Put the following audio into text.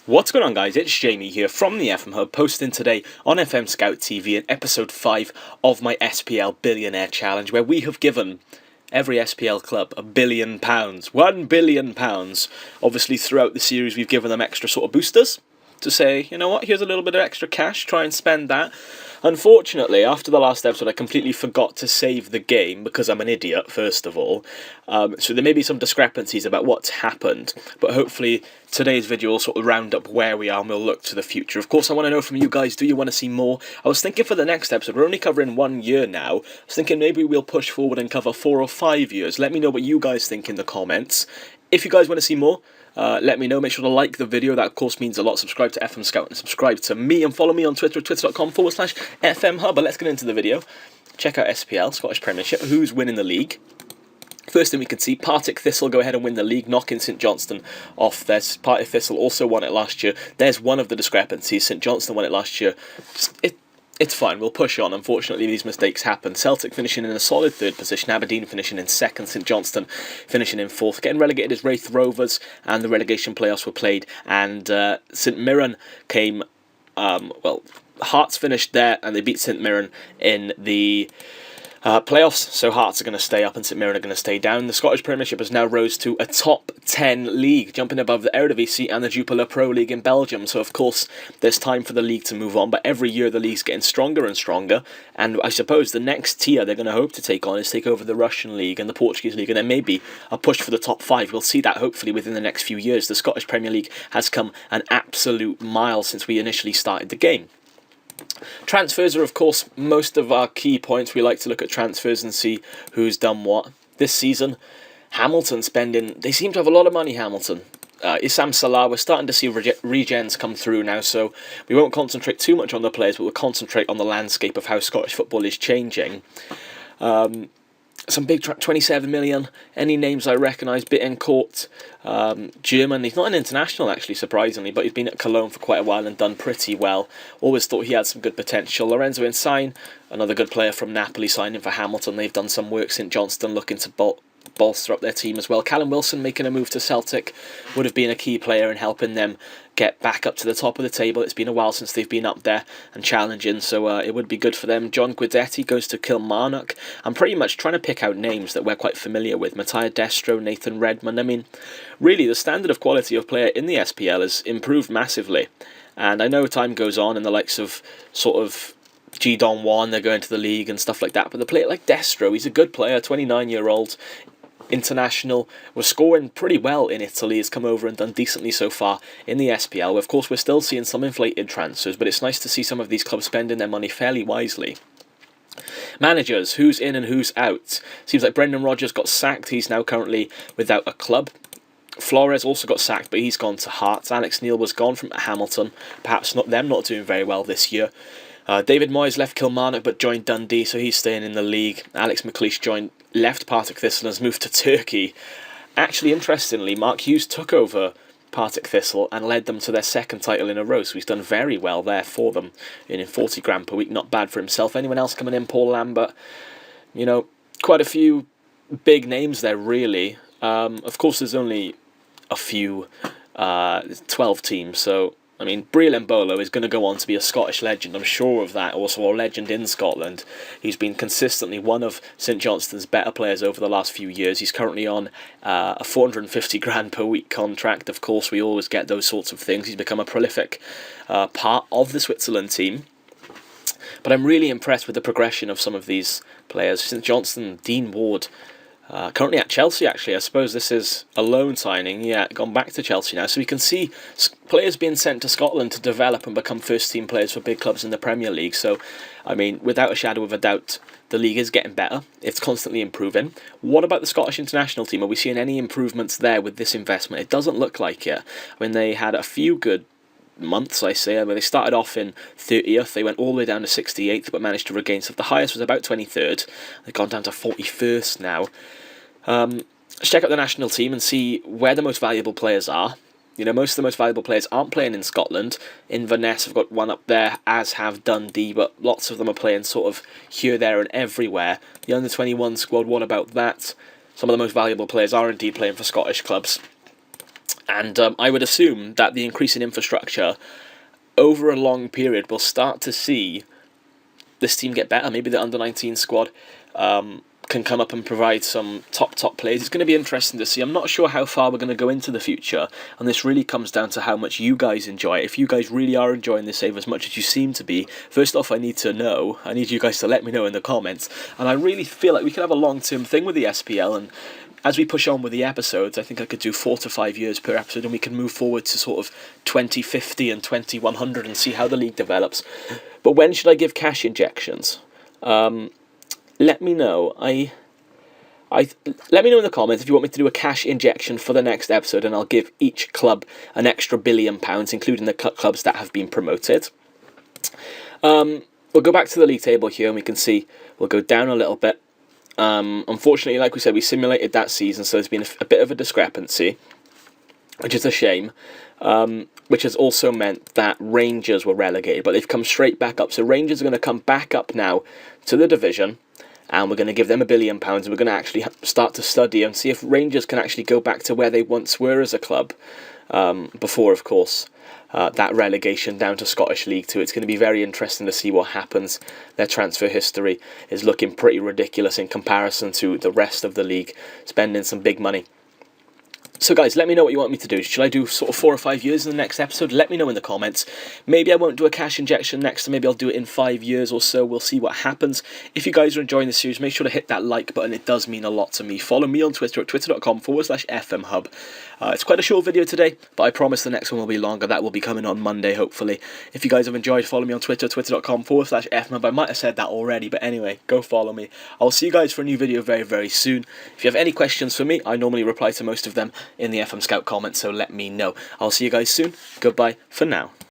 What's going on, guys? It's Jamie here from the FM Hub, posting today on FM Scout TV in episode 5 of my SPL Billionaire Challenge, where we have given every SPL club £1 billion. £1 billion. Obviously, throughout the series, we've given them extra sort of boosters to say, you know what, here's a little bit of extra cash, try and spend that. Unfortunately, after the last episode, I completely forgot to save the game because I'm an idiot, first of all. So there may be some discrepancies about what's happened, but hopefully today's video will sort of round up where we are and we'll look to the future. Of course, I want to know from you guys, do you want to see more? I was thinking for the next episode, we're only covering 1 year now. I was thinking maybe we'll push forward and cover 4 or 5 years. Let me know what you guys think in the comments. If you guys want to see more, let me know. Make sure to like the video. That, of course, means a lot. Subscribe to FM Scout and subscribe to me. And follow me on Twitter, twitter.com/FM Hub. But let's get into the video. Check out SPL, Scottish Premiership. Who's winning the league? First thing we can see, Partick Thistle go ahead and win the league, knocking St Johnstone off there. Partick Thistle also won it last year. There's one of the discrepancies. St Johnstone won it last year. It's fine, we'll push on. Unfortunately, these mistakes happen. Celtic finishing in a solid 3rd position, Aberdeen finishing in 2nd, St Johnstone finishing in 4th. Getting relegated is Wraith Rovers, and the relegation playoffs were played. And St Mirren came, Hearts finished there, and they beat St Mirren in the playoffs, so Hearts are going to stay up and St Mirren are going to stay down. The Scottish Premiership has now rose to a top 10 league, jumping above the Eredivisie and the Jupiler Pro League in Belgium. So of course there's time for the league to move on, but every year the league's getting stronger and stronger, and I suppose the next tier they're going to hope to take on is take over the Russian league and the Portuguese league, and then maybe a push for the top 5. We'll see that hopefully within the next few years. The Scottish Premier League has come an absolute mile since we initially started the game. Transfers are, of course, most of our key points. We like to look at transfers and see who's done what. This season, Hamilton spending... They seem to have a lot of money, Hamilton. Issam Salah, we're starting to see regens come through now, so we won't concentrate too much on the players, but we'll concentrate on the landscape of how Scottish football is changing. Some big 27 million. Any names I recognise? Bittencourt, German. He's not an international, actually, surprisingly, but he's been at Cologne for quite a while and done pretty well. Always thought he had some good potential. Lorenzo Insigne, another good player from Napoli, signing for Hamilton. They've done some work. St Johnstone looking to bolster up their team as well. Callum Wilson making a move to Celtic would have been a key player in helping them get back up to the top of the table. It's been a while since they've been up there and challenging, so it would be good for them. John Guidetti goes to Kilmarnock. I'm pretty much trying to pick out names that we're quite familiar with. Matthias Destro, Nathan Redmond. I mean, really, the standard of quality of player in the SPL has improved massively, and I know time goes on and the likes of sort of G Don Juan, they're going to the league and stuff like that, but the player like Destro, he's a good player, 29-year-old, international, was scoring pretty well in Italy, has come over and done decently so far in the SPL. Of course, we're still seeing some inflated transfers, but it's nice to see some of these clubs spending their money fairly wisely. Managers, who's in and who's out? Seems like Brendan Rodgers got sacked, he's now currently without a club. Flores also got sacked, but he's gone to Hearts. Alex Neil was gone from Hamilton, perhaps not doing very well this year. David Moyes left Kilmarnock but joined Dundee, so he's staying in the league. Alex McLeish left Partick Thistle and has moved to Turkey. Actually, interestingly, Mark Hughes took over Partick Thistle and led them to their 2nd title in a row, so he's done very well there for them, in 40 grand per week, not bad for himself. Anyone else coming in? Paul Lambert, you know, quite a few big names there, really. Of course, there's only a few, 12 teams, so I mean, Briel Mbolo is going to go on to be a Scottish legend, I'm sure of that, also a legend in Scotland. He's been consistently one of St Johnstone's better players over the last few years. He's currently on a 450 grand per week contract. Of course, we always get those sorts of things. He's become a prolific part of the Switzerland team. But I'm really impressed with the progression of some of these players. St Johnstone, Dean Ward, currently at Chelsea, actually. I suppose this is a loan signing. Yeah, gone back to Chelsea now. So we can see players being sent to Scotland to develop and become first-team players for big clubs in the Premier League. So, I mean, without a shadow of a doubt, the league is getting better. It's constantly improving. What about the Scottish international team? Are we seeing any improvements there with this investment? It doesn't look like it. I mean, they had a few good months, I say. I mean, they started off in 30th, they went all the way down to 68th, but managed to regain. So the highest was about 23rd. They've gone down to 41st now. Let's check out the national team and see where the most valuable players are. You know, most of the most valuable players aren't playing in Scotland. Inverness have got one up there, as have Dundee, but lots of them are playing sort of here, there and everywhere. The under-21 squad, what about that? Some of the most valuable players are indeed playing for Scottish clubs. And I would assume that the increase in infrastructure over a long period will start to see this team get better. Maybe the under-19 squad can come up and provide some top players. It's going to be interesting to see. I'm not sure how far we're going to go into the future, and this really comes down to how much you guys enjoy it. If you guys really are enjoying this save as much as you seem to be, first off, I need to know. I need you guys to let me know in the comments. And I really feel like we could have a long-term thing with the SPL, and as we push on with the episodes, I think I could do 4 to 5 years per episode, and we can move forward to sort of 2050 and 2100 and see how the league develops. But when should I give cash injections? Let me know. Let me know in the comments if you want me to do a cash injection for the next episode, and I'll give each club an extra £1 billion, including the clubs that have been promoted. We'll go back to the league table here, and we can see we'll go down a little bit. Unfortunately, like we said, we simulated that season, so there's been a bit of a discrepancy, which is a shame, which has also meant that Rangers were relegated, but they've come straight back up. So Rangers are going to come back up now to the division, and we're going to give them £1 billion, and we're going to actually start to study and see if Rangers can actually go back to where they once were as a club, before, of course, that relegation down to Scottish League 2. It's going to be very interesting to see what happens. Their transfer history is looking pretty ridiculous in comparison to the rest of the league, spending some big money. So guys, let me know what you want me to do. Should I do sort of 4 or 5 years in the next episode? Let me know in the comments. Maybe I won't do a cash injection next time. Maybe I'll do it in 5 years or so. We'll see what happens. If you guys are enjoying the series, make sure to hit that like button. It does mean a lot to me. Follow me on Twitter at twitter.com/FMHub. It's quite a short video today, but I promise the next one will be longer. That will be coming on Monday, hopefully. If you guys have enjoyed, follow me on Twitter, twitter.com/FMHub. I might have said that already, but anyway, go follow me. I'll see you guys for a new video very, very soon. If you have any questions for me, I normally reply to most of them in the FM Scout comments, so let me know. I'll see you guys soon. Goodbye for now.